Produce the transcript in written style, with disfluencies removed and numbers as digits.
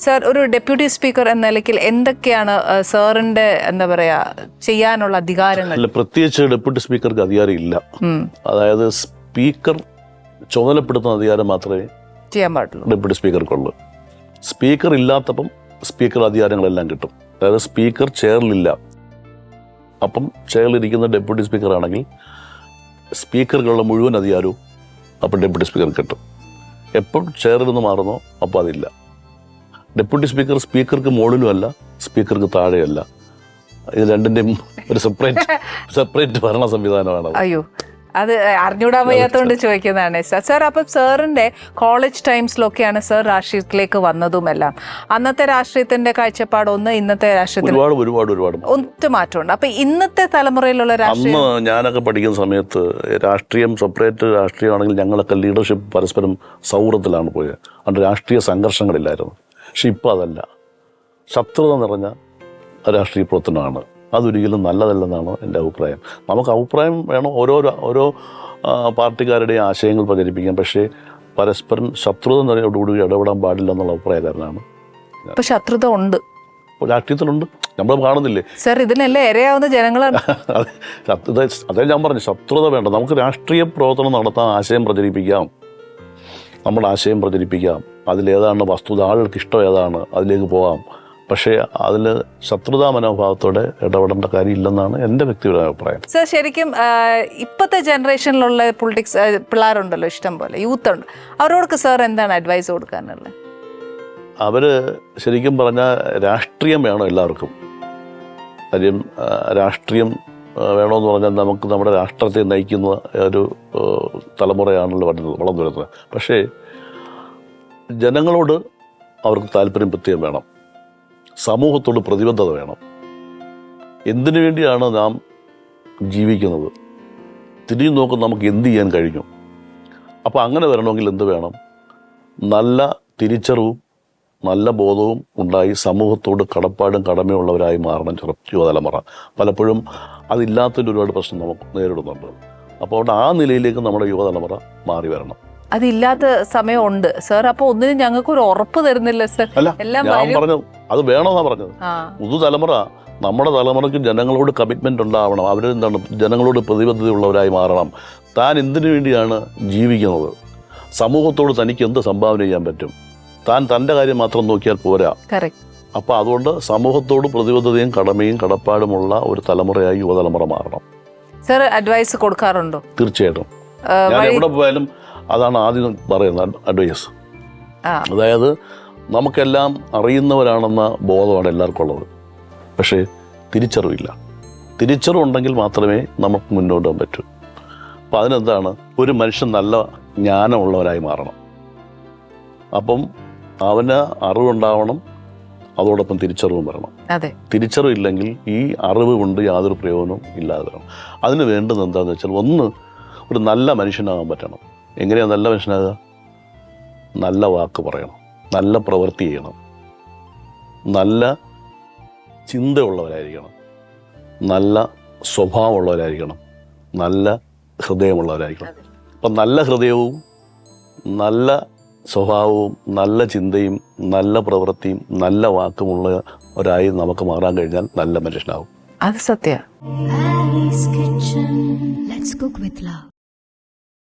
Sir, ഒരു deputy speaker എന്ന നിലയ്ക്ക് എന്തൊക്കെയാണ് സാറിന്റെ എന്താ പറയാ ചെയ്യാനുള്ള അധികാരങ്ങൾ? പ്രത്യേകിച്ച് ഡെപ്യൂട്ടി സ്പീക്കർക്ക് അധികാരം ഇല്ല. അതായത് സ്പീക്കർ ചുമതലപ്പെടുത്തുന്ന അധികാരം മാത്രമേ ചെയ്യാൻ പാടുള്ളൂ ഡെപ്യൂട്ടി സ്പീക്കർക്കുള്ളൂ. സ്പീക്കർ ഇല്ലാത്തപ്പം സ്പീക്കർ അധികാരങ്ങളെല്ലാം കിട്ടും. അതായത് സ്പീക്കർ ചെയറിലില്ല, അപ്പം ചെയറിലിരിക്കുന്ന ഡെപ്യൂട്ടി സ്പീക്കർ ആണെങ്കിൽ സ്പീക്കർക്കുള്ള മുഴുവൻ അധികാരവും അപ്പം ഡെപ്യൂട്ടി സ്പീക്കർ കിട്ടും. എപ്പം ചെയറിൽ നിന്ന് മാറുന്നോ അപ്പോൾ അതില്ല. ഡെപ്യൂട്ടി സ്പീക്കർ സ്പീക്കർക്ക് മുകളിലുമല്ല, സ്പീക്കർക്ക് താഴെയല്ല. ഇത് രണ്ടിൻ്റെയും ഒരു സെപ്പറേറ്റ് ഭരണ സംവിധാനമാണ്. അയ്യോ, അത് അറിഞ്ഞൂടാൻ വയ്യാത്തതുകൊണ്ട് ചോദിക്കുന്നതാണ് സാർ. സാർ, അപ്പം സാറിൻ്റെ കോളേജ് ടൈംസിലൊക്കെയാണ് സാർ രാഷ്ട്രീയത്തിലേക്ക് വന്നതുമെല്ലാം. അന്നത്തെ രാഷ്ട്രീയത്തിന്റെ കാഴ്ചപ്പാട് ഒന്ന്, ഇന്നത്തെ രാഷ്ട്രീയത്തിൽ ഒരുപാട് ഒത്തു മാറ്റമുണ്ട്. അപ്പൊ ഇന്നത്തെ തലമുറയിലുള്ള രാഷ്ട്രീയം, അന്ന് ഞാനൊക്കെ പഠിക്കുന്ന സമയത്ത് രാഷ്ട്രീയം സെപ്പറേറ്റ് രാഷ്ട്രീയമാണെങ്കിൽ ഞങ്ങളൊക്കെ ലീഡർഷിപ്പ് പരസ്പരം സൗഹൃദത്തിലാണ് പോയത്. അതുകൊണ്ട് രാഷ്ട്രീയ സംഘർഷങ്ങളില്ലായിരുന്നു. പക്ഷെ ഇപ്പോൾ അതല്ല, ശത്രുത നിറഞ്ഞ രാഷ്ട്രീയ പ്രവർത്തനമാണ്. അതൊരിക്കലും നല്ലതല്ലെന്നാണ് എൻ്റെ അഭിപ്രായം. നമുക്ക് അഭിപ്രായം വേണം, ഓരോ പാർട്ടിക്കാരുടെയും ആശയങ്ങൾ പ്രചരിപ്പിക്കാം, പക്ഷേ പരസ്പരം ശത്രുത നിറയോടുകൂടി ഇടപെടാൻ പാടില്ല എന്നുള്ള അഭിപ്രായക്കാരനാണ്. ഇപ്പൊ ശത്രുത ഉണ്ട്, രാഷ്ട്രീയത്തിലുണ്ട്, നമ്മൾ കാണുന്നില്ലേ സാർ? ഇതിനെല്ലാം ഇരയാവുന്ന ജനങ്ങളാണ്. അതേ ഞാൻ പറഞ്ഞു, ശത്രുത വേണ്ട. നമുക്ക് രാഷ്ട്രീയ പ്രവർത്തനം നടത്താൻ, ആശയം പ്രചരിപ്പിക്കാം, നമ്മുടെ ആശയം പ്രചരിപ്പിക്കാം. അതിലേതാണ് വസ്തുത, ആളുകൾക്ക് ഇഷ്ടം ഏതാണ്, അതിലേക്ക് പോകാം. പക്ഷേ അതിൽ ശത്രുതാ മനോഭാവത്തോടെ ഇടപെടേണ്ട കാര്യമില്ലെന്നാണ് എൻ്റെ വ്യക്തിപരമായ അഭിപ്രായം. സാർ, ശരിക്കും ഇപ്പോഴത്തെ ജനറേഷനിലുള്ള പൊളിറ്റിക്സ് പിള്ളേരുണ്ടല്ലോ, ഇഷ്ടം പോലെ യൂത്ത് ഉണ്ട്, അവരോടൊക്കെ സാർ എന്താണ് അഡ്വൈസ് കൊടുക്കാനുള്ളത്? അവർ ശരിക്കും പറഞ്ഞാൽ രാഷ്ട്രീയം വേണം എല്ലാവർക്കും. കാര്യം രാഷ്ട്രീയം വേണമെന്ന് പറഞ്ഞാൽ നമുക്ക് നമ്മുടെ രാഷ്ട്രത്തെ നയിക്കുന്ന ഒരു തലമുറയാണല്ലോ വളർന്നു വരുന്നത്. പക്ഷേ ജനങ്ങളോട് അവർക്ക് താല്പര്യം പ്രത്യേകം വേണം, സമൂഹത്തോട് പ്രതിബദ്ധത വേണം. എന്തിനു വേണ്ടിയാണ് നാം ജീവിക്കുന്നത്, തിരിഞ്ഞു നോക്കും നമുക്ക് എന്ത് ചെയ്യാൻ കഴിഞ്ഞു. അപ്പോൾ അങ്ങനെ വരണമെങ്കിൽ എന്ത് വേണം? നല്ല തിരിച്ചറിവും നല്ല ബോധവും ഉണ്ടായി സമൂഹത്തോട് കടപ്പാടും കടമയുള്ളവരായി മാറണം യുവതലമുറ. പലപ്പോഴും അതില്ലാത്തതിൻ്റെ ഒരുപാട് പ്രശ്നം നമുക്ക് നേരിടുന്നുണ്ട്. അപ്പോൾ അവിടെ ആ നിലയിലേക്ക് നമ്മുടെ യുവതലമുറ മാറി വരണം. അതില്ലാത്ത സമയമുണ്ട് സാർ. അപ്പോൾ ഒന്നിനും ഞങ്ങൾക്ക് ഒരു ഉറപ്പ് തരുന്നില്ല സാർ. എല്ലാം ഞാൻ പറഞ്ഞത് അത് വേണമെന്നാണ് പറഞ്ഞത്. പുതുതലമുറ, നമ്മുടെ തലമുറയ്ക്ക് ജനങ്ങളോട് കമ്മിറ്റ്മെന്റ് ഉണ്ടാവണം. അവരെന്താണ്, ജനങ്ങളോട് പ്രതിബദ്ധതയുള്ളവരായി മാറണം. താൻ എന്തിനു വേണ്ടിയാണ് ജീവിക്കുന്നത്, സമൂഹത്തോട് തനിക്ക് എന്ത് സംഭാവന ചെയ്യാൻ പറ്റും, താൻ തൻ്റെ കാര്യം മാത്രം നോക്കിയാൽ പോരാ. അപ്പോൾ അതുകൊണ്ട് സമൂഹത്തോട് പ്രതിബദ്ധതയും കടമയും കടപ്പാടുമുള്ള ഒരു തലമുറയായി യുവതലമുറ മാറണം. സാർ അഡ്വൈസ് കൊടുക്കാറുണ്ടോ? തീർച്ചയായിട്ടും. ഞാൻ എവിടെ പോയാലും അതാണ് ആദ്യം പറയുന്ന അഡ്വൈസ്. അതായത് നമുക്കെല്ലാം അറിയുന്നവരാണെന്ന ബോധമാണ് എല്ലാവർക്കും ഉള്ളത്, പക്ഷേ തിരിച്ചറിവില്ല. തിരിച്ചറിവുണ്ടെങ്കിൽ മാത്രമേ നമുക്ക് മുന്നോട്ട് പോകാൻ പറ്റൂ. അപ്പം അതിനെന്താണ്, ഒരു മനുഷ്യൻ നല്ല ജ്ഞാനമുള്ളവരായി മാറണം. അപ്പം അവന് അറിവുണ്ടാവണം, അതോടൊപ്പം തിരിച്ചറിവും വരണം. തിരിച്ചറിവില്ലെങ്കിൽ ഈ അറിവ് കൊണ്ട് യാതൊരു പ്രയോജനവും ഇല്ലാതെ വരണം. അതിന് വേണ്ടത് എന്താണെന്ന് വെച്ചാൽ, ഒന്ന്, ഒരു നല്ല മനുഷ്യനാകാൻ പറ്റണം. എങ്ങനെയാണ് നല്ല മനുഷ്യനാകുക? നല്ല വാക്ക് പറയണം, നല്ല പ്രവൃത്തി ചെയ്യണം, നല്ല ചിന്തയുള്ളവരായിരിക്കണം, നല്ല സ്വഭാവമുള്ളവരായിരിക്കണം, നല്ല ഹൃദയമുള്ളവരായിരിക്കണം. അപ്പം നല്ല ഹൃദയവും നല്ല സ്വഭാവവും നല്ല ചിന്തയും നല്ല പ്രവൃത്തിയും നല്ല വാക്കുമുള്ളവരായി നമുക്ക് മാറാൻ കഴിഞ്ഞാൽ നല്ല മനുഷ്യനാവും. അത് സത്യം.